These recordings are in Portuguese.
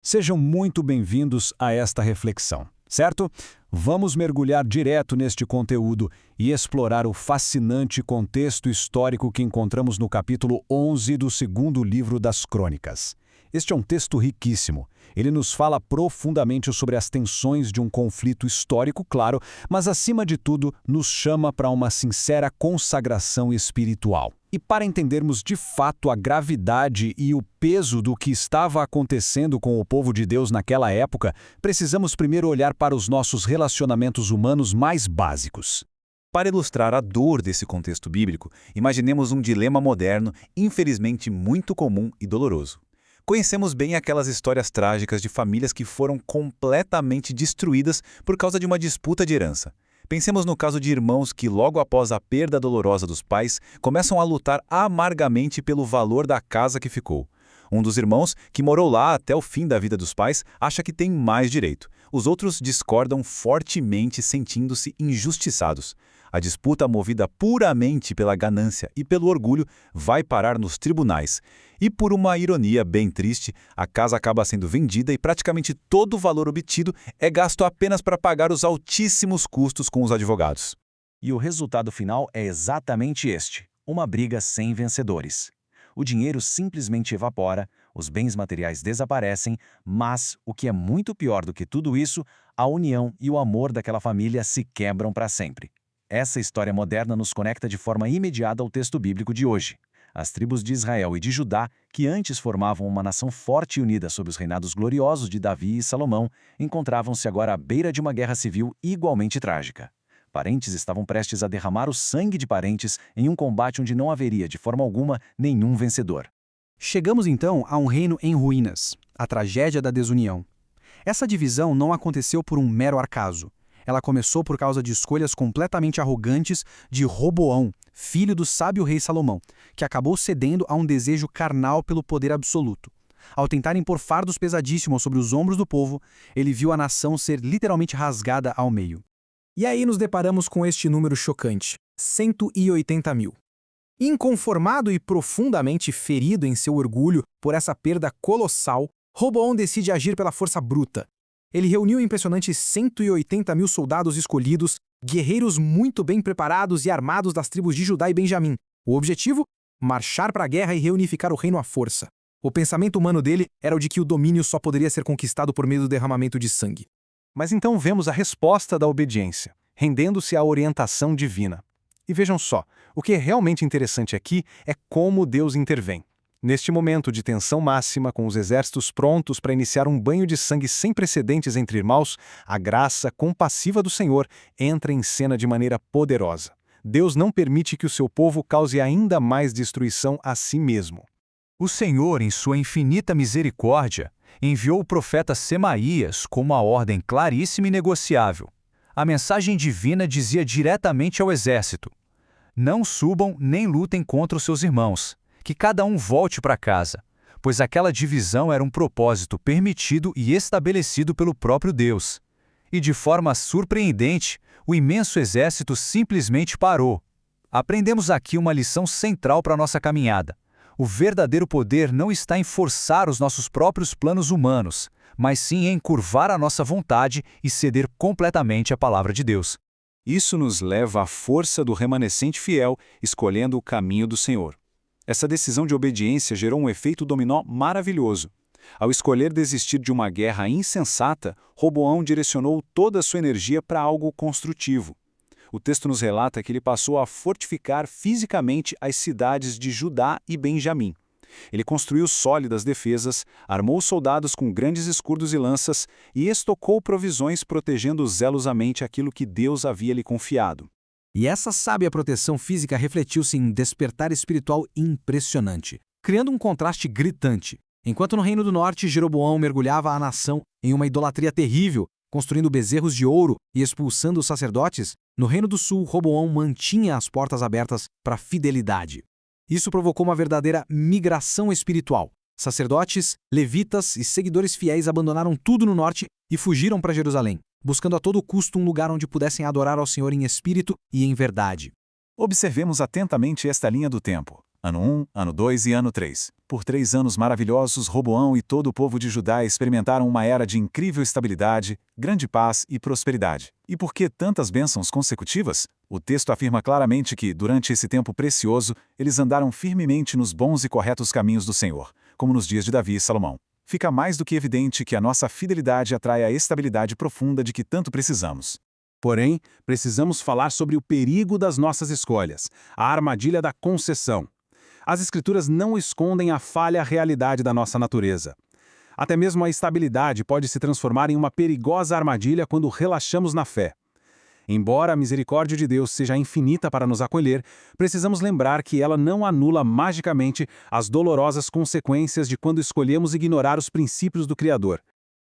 Sejam muito bem-vindos a esta reflexão, certo? Vamos mergulhar direto neste conteúdo e explorar o fascinante contexto histórico que encontramos no capítulo 11 do segundo livro das Crônicas. Este é um texto riquíssimo. Ele nos fala profundamente sobre as tensões de um conflito histórico, claro, mas acima de tudo nos chama para uma sincera consagração espiritual. E para entendermos de fato a gravidade e o peso do que estava acontecendo com o povo de Deus naquela época, precisamos primeiro olhar para os nossos relacionamentos humanos mais básicos. Para ilustrar a dor desse contexto bíblico, imaginemos um dilema moderno, infelizmente muito comum e doloroso. Conhecemos bem aquelas histórias trágicas de famílias que foram completamente destruídas por causa de uma disputa de herança. Pensemos no caso de irmãos que, logo após a perda dolorosa dos pais, começam a lutar amargamente pelo valor da casa que ficou. Um dos irmãos, que morou lá até o fim da vida dos pais, acha que tem mais direito. Os outros discordam fortemente, sentindo-se injustiçados. A disputa, movida puramente pela ganância e pelo orgulho, vai parar nos tribunais. E por uma ironia bem triste, a casa acaba sendo vendida e praticamente todo o valor obtido é gasto apenas para pagar os altíssimos custos com os advogados. E o resultado final é exatamente este: uma briga sem vencedores. O dinheiro simplesmente evapora, os bens materiais desaparecem, mas, o que é muito pior do que tudo isso, a união e o amor daquela família se quebram para sempre. Essa história moderna nos conecta de forma imediata ao texto bíblico de hoje. As tribos de Israel e de Judá, que antes formavam uma nação forte e unida sob os reinados gloriosos de Davi e Salomão, encontravam-se agora à beira de uma guerra civil igualmente trágica. Parentes estavam prestes a derramar o sangue de parentes em um combate onde não haveria, de forma alguma, nenhum vencedor. Chegamos então a um reino em ruínas, a tragédia da desunião. Essa divisão não aconteceu por um mero acaso. Ela começou por causa de escolhas completamente arrogantes de Roboão, filho do sábio rei Salomão, que acabou cedendo a um desejo carnal pelo poder absoluto. Ao tentar impor fardos pesadíssimos sobre os ombros do povo, ele viu a nação ser literalmente rasgada ao meio. E aí nos deparamos com este número chocante: 180 mil. Inconformado e profundamente ferido em seu orgulho por essa perda colossal, Roboão decide agir pela força bruta. Ele reuniu impressionantes 180 mil soldados escolhidos, guerreiros muito bem preparados e armados das tribos de Judá e Benjamim. O objetivo? Marchar para a guerra e reunificar o reino à força. O pensamento humano dele era o de que o domínio só poderia ser conquistado por meio do derramamento de sangue. Mas então vemos a resposta da obediência, rendendo-se à orientação divina. E vejam só, o que é realmente interessante aqui é como Deus intervém. Neste momento de tensão máxima, com os exércitos prontos para iniciar um banho de sangue sem precedentes entre irmãos, a graça compassiva do Senhor entra em cena de maneira poderosa. Deus não permite que o seu povo cause ainda mais destruição a si mesmo. O Senhor, em sua infinita misericórdia, enviou o profeta Semaías com uma ordem claríssima e negociável. A mensagem divina dizia diretamente ao exército: não subam nem lutem contra os seus irmãos, que cada um volte para casa, pois aquela divisão era um propósito permitido e estabelecido pelo próprio Deus. E de forma surpreendente, o imenso exército simplesmente parou. Aprendemos aqui uma lição central para a nossa caminhada. O verdadeiro poder não está em forçar os nossos próprios planos humanos, mas sim em curvar a nossa vontade e ceder completamente à palavra de Deus. Isso nos leva à força do remanescente fiel, escolhendo o caminho do Senhor. Essa decisão de obediência gerou um efeito dominó maravilhoso. Ao escolher desistir de uma guerra insensata, Roboão direcionou toda a sua energia para algo construtivo. O texto nos relata que ele passou a fortificar fisicamente as cidades de Judá e Benjamim. Ele construiu sólidas defesas, armou soldados com grandes escudos e lanças e estocou provisões protegendo zelosamente aquilo que Deus havia lhe confiado. E essa sábia proteção física refletiu-se em um despertar espiritual impressionante, criando um contraste gritante. Enquanto no Reino do Norte, Jeroboão mergulhava a nação em uma idolatria terrível, construindo bezerros de ouro e expulsando os sacerdotes, no Reino do Sul, Roboão mantinha as portas abertas para a fidelidade. Isso provocou uma verdadeira migração espiritual. Sacerdotes, levitas e seguidores fiéis abandonaram tudo no norte e fugiram para Jerusalém, buscando a todo custo um lugar onde pudessem adorar ao Senhor em espírito e em verdade. Observemos atentamente esta linha do tempo. Ano 1, ano 2 e ano 3. Por 3 anos maravilhosos, Roboão e todo o povo de Judá experimentaram uma era de incrível estabilidade, grande paz e prosperidade. E por que tantas bênçãos consecutivas? O texto afirma claramente que, durante esse tempo precioso, eles andaram firmemente nos bons e corretos caminhos do Senhor, como nos dias de Davi e Salomão. Fica mais do que evidente que a nossa fidelidade atrai a estabilidade profunda de que tanto precisamos. Porém, precisamos falar sobre o perigo das nossas escolhas, a armadilha da concessão. As Escrituras não escondem a falha realidade da nossa natureza. Até mesmo a estabilidade pode se transformar em uma perigosa armadilha quando relaxamos na fé. Embora a misericórdia de Deus seja infinita para nos acolher, precisamos lembrar que ela não anula magicamente as dolorosas consequências de quando escolhemos ignorar os princípios do Criador.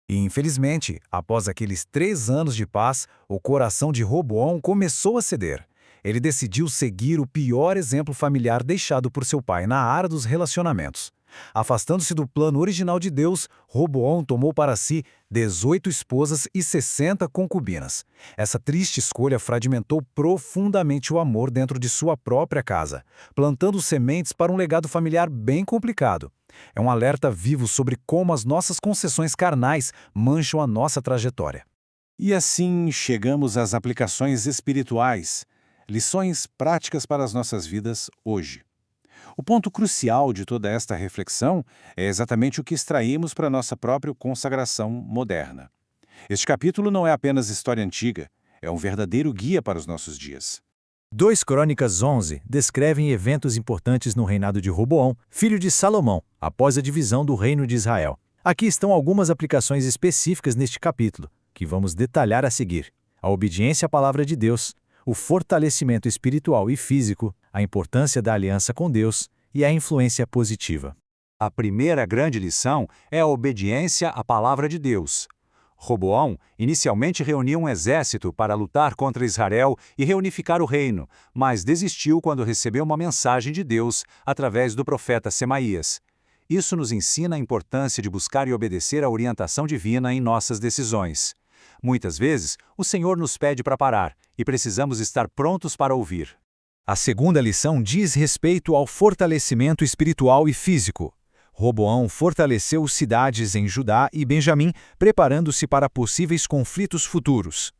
E, infelizmente, após aqueles 3 anos de paz, o coração de Roboão começou a ceder. Ele decidiu seguir o pior exemplo familiar deixado por seu pai na área dos relacionamentos. Afastando-se do plano original de Deus, Roboão tomou para si 18 esposas e 60 concubinas. Essa triste escolha fragmentou profundamente o amor dentro de sua própria casa, plantando sementes para um legado familiar bem complicado. É um alerta vivo sobre como as nossas concessões carnais mancham a nossa trajetória. E assim chegamos às aplicações espirituais, lições práticas para as nossas vidas hoje. O ponto crucial de toda esta reflexão é exatamente o que extraímos para a nossa própria consagração moderna. Este capítulo não é apenas história antiga, é um verdadeiro guia para os nossos dias. 2 Crônicas 11 descrevem eventos importantes no reinado de Roboão, filho de Salomão, após a divisão do reino de Israel. Aqui estão algumas aplicações específicas neste capítulo, que vamos detalhar a seguir. A obediência à palavra de Deus, o fortalecimento espiritual e físico, a importância da aliança com Deus e a influência positiva. A primeira grande lição é a obediência à palavra de Deus. Roboão inicialmente reuniu um exército para lutar contra Israel e reunificar o reino, mas desistiu quando recebeu uma mensagem de Deus através do profeta Semaías. Isso nos ensina a importância de buscar e obedecer à orientação divina em nossas decisões. Muitas vezes, o Senhor nos pede para parar e precisamos estar prontos para ouvir. A segunda lição diz respeito ao fortalecimento espiritual e físico. Roboão fortaleceu cidades em Judá e Benjamim, preparando-se para possíveis conflitos futuros.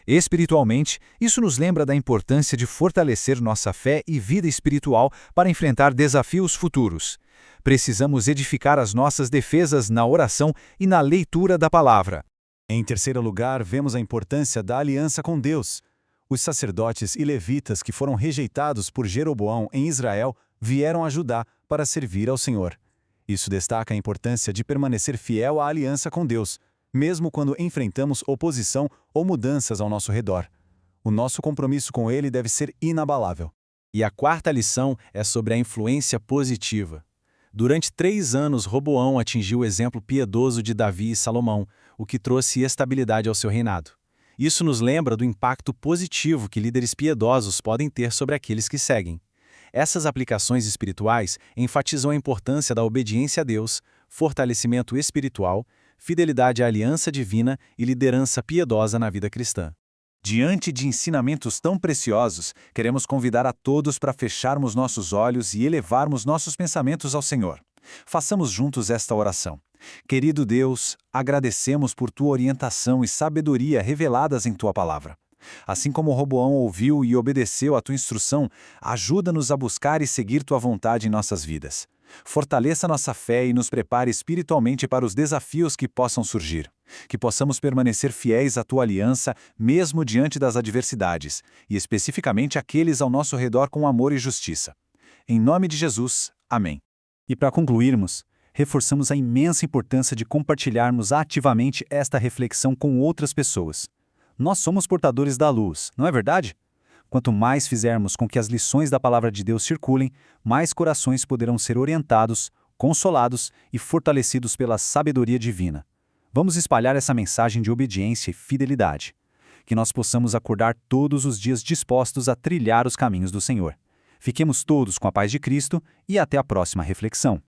Espiritualmente, isso nos lembra da importância de fortalecer nossa fé e vida espiritual para enfrentar desafios futuros. Precisamos edificar as nossas defesas na oração e na leitura da palavra. Em terceiro lugar, vemos a importância da aliança com Deus. Os sacerdotes e levitas que foram rejeitados por Jeroboão em Israel vieram a Judá para servir ao Senhor. Isso destaca a importância de permanecer fiel à aliança com Deus, mesmo quando enfrentamos oposição ou mudanças ao nosso redor. O nosso compromisso com Ele deve ser inabalável. E a quarta lição é sobre a influência positiva. Durante 3 anos, Roboão atingiu o exemplo piedoso de Davi e Salomão, o que trouxe estabilidade ao seu reinado. Isso nos lembra do impacto positivo que líderes piedosos podem ter sobre aqueles que seguem. Essas aplicações espirituais enfatizam a importância da obediência a Deus, fortalecimento espiritual, fidelidade à aliança divina e liderança piedosa na vida cristã. Diante de ensinamentos tão preciosos, queremos convidar a todos para fecharmos nossos olhos e elevarmos nossos pensamentos ao Senhor. Façamos juntos esta oração. Querido Deus, agradecemos por tua orientação e sabedoria reveladas em tua palavra. Assim como Roboão ouviu e obedeceu à tua instrução, ajuda-nos a buscar e seguir tua vontade em nossas vidas. Fortaleça nossa fé e nos prepare espiritualmente para os desafios que possam surgir. Que possamos permanecer fiéis à tua aliança, mesmo diante das adversidades, e especificamente aqueles ao nosso redor com amor e justiça. Em nome de Jesus, amém. E para concluirmos, reforçamos a imensa importância de compartilharmos ativamente esta reflexão com outras pessoas. Nós somos portadores da luz, não é verdade? Quanto mais fizermos com que as lições da palavra de Deus circulem, mais corações poderão ser orientados, consolados e fortalecidos pela sabedoria divina. Vamos espalhar essa mensagem de obediência e fidelidade. Que nós possamos acordar todos os dias dispostos a trilhar os caminhos do Senhor. Fiquemos todos com a paz de Cristo e até a próxima reflexão.